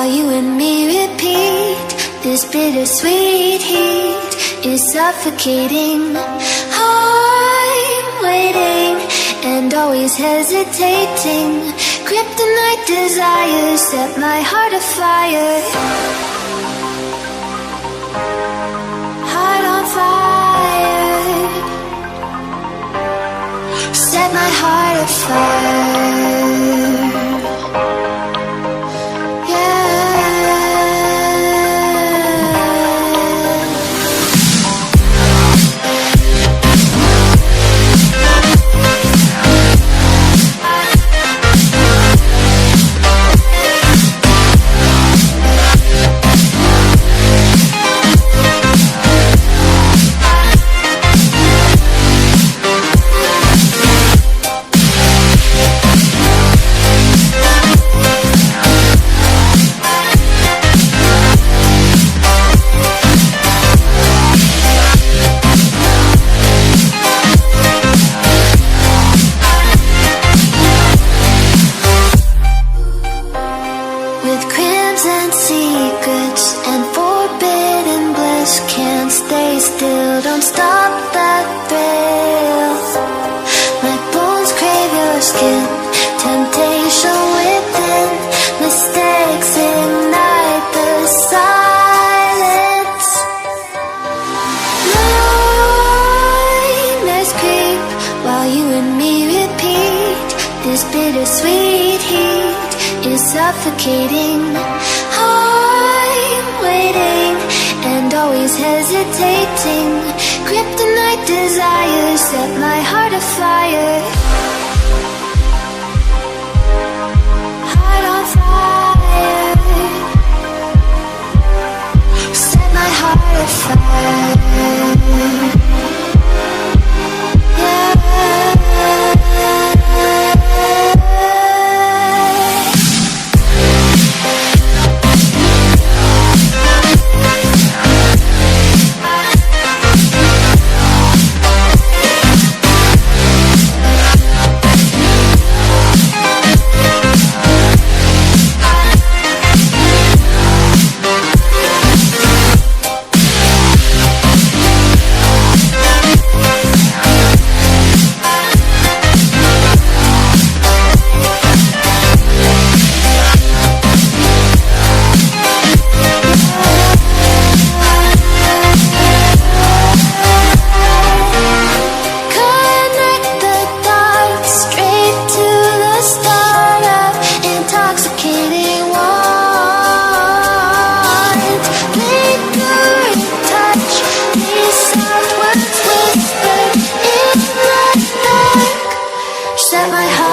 while you and me repeat. This bittersweet heat is suffocating. I'm waiting and always hesitating. Kryptonite desires set my heart afire. Heart on fire. Set my heart afire. Bittersweet heat is suffocating. I'm waiting and always hesitating. Kryptonite desires set my heart afire. Heart on fire. Set my heart afire. Set my heart